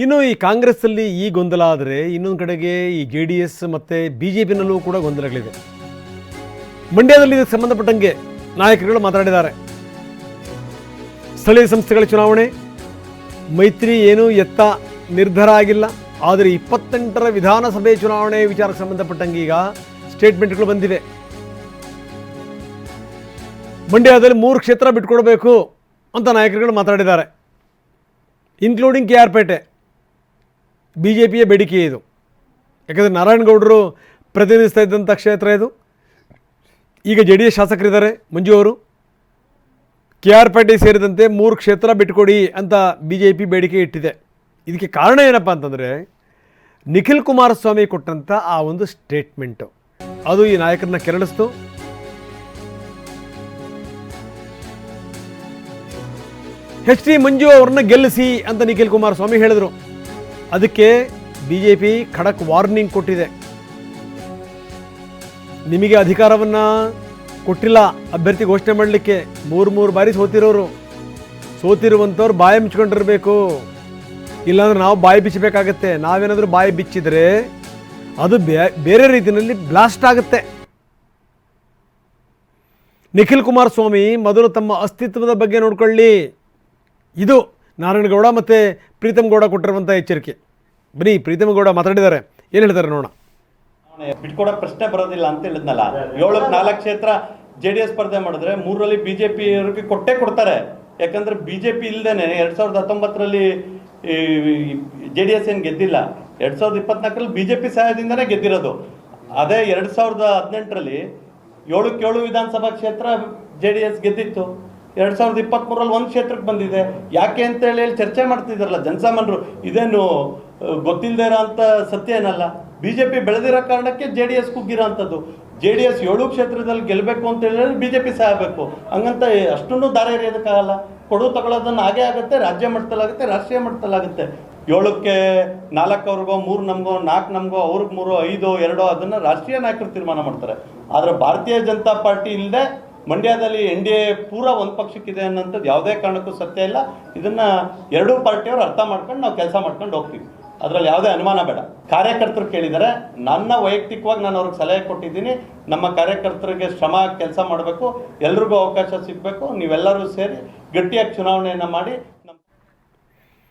ಇನ್ನು ಈ ಕಾಂಗ್ರೆಸ್ಸಲ್ಲಿ ಈ ಗೊಂದಲ ಆದರೆ ಇನ್ನೊಂದು ಕಡೆಗೆ ಈ JDS ಮತ್ತು BJPನಲ್ಲೂ ಕೂಡ ಗೊಂದಲಗಳಿವೆ. ಮಂಡ್ಯದಲ್ಲಿ ಇದಕ್ಕೆ ಸಂಬಂಧಪಟ್ಟಂಗೆ ನಾಯಕರುಗಳು ಮಾತಾಡಿದ್ದಾರೆ. ಸ್ಥಳೀಯ ಸಂಸ್ಥೆಗಳ ಚುನಾವಣೆ ಮೈತ್ರಿ ಏನು ಎತ್ತ ನಿರ್ಧಾರ ಆಗಿಲ್ಲ, ಆದರೆ 28ರ ವಿಧಾನಸಭೆ ಚುನಾವಣೆ ವಿಚಾರಕ್ಕೆ ಸಂಬಂಧಪಟ್ಟಂಗೆ ಈಗ ಸ್ಟೇಟ್ಮೆಂಟ್ಗಳು ಬಂದಿವೆ. ಮಂಡ್ಯದಲ್ಲಿ 3 ಕ್ಷೇತ್ರ ಬಿಟ್ಕೊಡ್ಬೇಕು ಅಂತ ನಾಯಕರುಗಳು ಮಾತಾಡಿದ್ದಾರೆ, ಇನ್ಕ್ಲೂಡಿಂಗ್ KR ಪೇಟೆ. BJPಯ ಬೇಡಿಕೆ ಇದು. ಯಾಕಂದರೆ ನಾರಾಯಣಗೌಡರು ಪ್ರತಿನಿಧಿಸ್ತಾ ಇದ್ದಂಥ ಕ್ಷೇತ್ರ ಇದು. ಈಗ JDS ಶಾಸಕರಿದ್ದಾರೆ ಮಂಜು ಅವರು. KR ಪೇಟೆ ಸೇರಿದಂತೆ 3 ಕ್ಷೇತ್ರ ಬಿಟ್ಕೊಡಿ ಅಂತ BJP ಬೇಡಿಕೆ ಇಟ್ಟಿದೆ. ಇದಕ್ಕೆ ಕಾರಣ ಏನಪ್ಪ ಅಂತಂದರೆ ನಿಖಿಲ್ ಕುಮಾರಸ್ವಾಮಿ ಕೊಟ್ಟಂಥ ಆ ಒಂದು ಸ್ಟೇಟ್ಮೆಂಟು ಅದು ಈ ನಾಯಕರನ್ನ ಕೆರಳಿಸ್ತು. HD ಮಂಜು ಅವ್ರನ್ನ ಗೆಲ್ಲಿಸಿ ಅಂತ ನಿಖಿಲ್ ಕುಮಾರಸ್ವಾಮಿ ಹೇಳಿದರು. ಅದಕ್ಕೆ BJP ಖಡಕ್ ವಾರ್ನಿಂಗ್ ಕೊಟ್ಟಿದೆ. ನಿಮಗೆ ಅಧಿಕಾರವನ್ನು ಕೊಟ್ಟಿಲ್ಲ ಅಭ್ಯರ್ಥಿ ಘೋಷಣೆ ಮಾಡಲಿಕ್ಕೆ. 3 ಬಾರಿ ಸೋತಿರುವಂಥವ್ರು ಬಾಯಿ ಮುಚ್ಕೊಂಡಿರಬೇಕು, ಇಲ್ಲಾಂದ್ರೆ ನಾವು ಬಾಯಿ ಬಿಚ್ಚಬೇಕಾಗತ್ತೆ. ನಾವೇನಾದರೂ ಬಾಯಿ ಬಿಚ್ಚಿದರೆ ಅದು ಬೇರೆ ರೀತಿಯಲ್ಲಿ ಬ್ಲಾಸ್ಟ್ ಆಗುತ್ತೆ. ನಿಖಿಲ್ ಕುಮಾರಸ್ವಾಮಿ ಮೊದಲು ತಮ್ಮ ಅಸ್ತಿತ್ವದ ಬಗ್ಗೆ ನೋಡ್ಕೊಳ್ಳಿ. ಇದು ನಾರಾಯಣಗೌಡ ಮತ್ತು ಪ್ರೀತಮ್ ಗೌಡ ಕೊಟ್ಟಿರುವಂಥ ಎಚ್ಚರಿಕೆ. ಬನ್ನಿ ಪ್ರೀತಮ್ ಗೌಡ ಮಾತಾಡಿದ್ದಾರೆ, ಏನು ಹೇಳ್ತಾರೆ ನೋಡೋಣ. ಬಿಟ್ಕೊಡೋ ಪ್ರಶ್ನೆ ಬರೋದಿಲ್ಲ ಅಂತ ಹೇಳಿದ್ನಲ್ಲ. 7-4 ಕ್ಷೇತ್ರ JDS ಸ್ಪರ್ಧೆ ಮಾಡಿದ್ರೆ 3ರಲ್ಲಿ BJP ಅವರಿಗೆ ಕೊಡ್ತಾರೆ. ಯಾಕಂದ್ರೆ BJP ಇಲ್ದೇನೆ 2019ರಲ್ಲಿ JDS ಏನು ಗೆದ್ದಿಲ್ಲ. 2024ರಲ್ಲಿ BJP ಸಹಾಯದಿಂದನೇ ಗೆದ್ದಿರೋದು. ಅದೇ 2018ರಲ್ಲಿ 7 ವಿಧಾನಸಭಾ ಕ್ಷೇತ್ರ JDS ಗೆದ್ದಿತ್ತು. 2023ರಲ್ಲಿ 1 ಕ್ಷೇತ್ರಕ್ಕೆ ಬಂದಿದೆ. ಯಾಕೆ ಅಂತ ಹೇಳಿ ಚರ್ಚೆ ಮಾಡ್ತಿದ್ದಾರಲ್ಲ ಜನಸಾಮಾನ್ಯರು. ಇದೇನು ಗೊತ್ತಿಲ್ಲದೆ ಇರೋ ಅಂತ ಸತ್ಯ ಏನಲ್ಲ. BJP ಬೆಳೆದಿರೋ ಕಾರಣಕ್ಕೆ JDS ಕುಗ್ಗಿರೋ ಅಂಥದ್ದು. JDS 7 ಕ್ಷೇತ್ರದಲ್ಲಿ ಗೆಲ್ಲಬೇಕು ಅಂತ ಹೇಳಿದ್ರೆ BJP ಸಹಾಯ ಬೇಕು. ಹಂಗಂತ ಅಷ್ಟೊಂದು ದಾರ ಎರೆಯೋದಕ್ಕಾಗಲ್ಲ. ಕೊಡು ತಗೊಳ್ಳೋದನ್ನು ಹಾಗೆ ಆಗುತ್ತೆ. ರಾಜ್ಯ ಮಟ್ಟದಲ್ಲಾಗುತ್ತೆ, ರಾಷ್ಟ್ರೀಯ ಮಟ್ಟದಲ್ಲಾಗುತ್ತೆ. 7ಕ್ಕೆ 4 ಅವ್ರಿಗೋ, 3 ನಮಗೋ, 4 ನಮಗೋ, ಅವ್ರಿಗೆ 3, 5, 2 ಅದನ್ನು ರಾಷ್ಟ್ರೀಯ ನಾಯಕರು ತೀರ್ಮಾನ ಮಾಡ್ತಾರೆ. ಆದರೆ ಭಾರತೀಯ ಜನತಾ ಪಾರ್ಟಿ ಇಲ್ಲದೆ ಮಂಡ್ಯದಲ್ಲಿ NDA ಪೂರ ಒಂದು ಪಕ್ಷಕ್ಕಿದೆ ಅನ್ನೋಂಥದ್ದು ಯಾವುದೇ ಕಾರಣಕ್ಕೂ ಸತ್ಯ ಇಲ್ಲ. ಇದನ್ನು 2 ಪಾರ್ಟಿಯವರು ಅರ್ಥ ಮಾಡ್ಕೊಂಡು ನಾವು ಕೆಲಸ ಮಾಡ್ಕೊಂಡು ಹೋಗ್ತೀವಿ. ಅದರಲ್ಲಿ ಯಾವುದೇ ಅನುಮಾನ ಬೇಡ. ಕಾರ್ಯಕರ್ತರು ಕೇಳಿದರೆ ನನ್ನ ವೈಯಕ್ತಿಕವಾಗಿ ನಾನು ಅವ್ರಿಗೆ ಸಲಹೆ ಕೊಟ್ಟಿದ್ದೀನಿ. ನಮ್ಮ ಕಾರ್ಯಕರ್ತರಿಗೆ ಶ್ರಮ ಕೆಲಸ ಮಾಡಬೇಕು, ಎಲ್ರಿಗೂ ಅವಕಾಶ ಸಿಗಬೇಕು. ನೀವೆಲ್ಲರೂ ಸೇರಿ ಗಟ್ಟಿಯಾಗಿ ಚುನಾವಣೆಯನ್ನು ಮಾಡಿ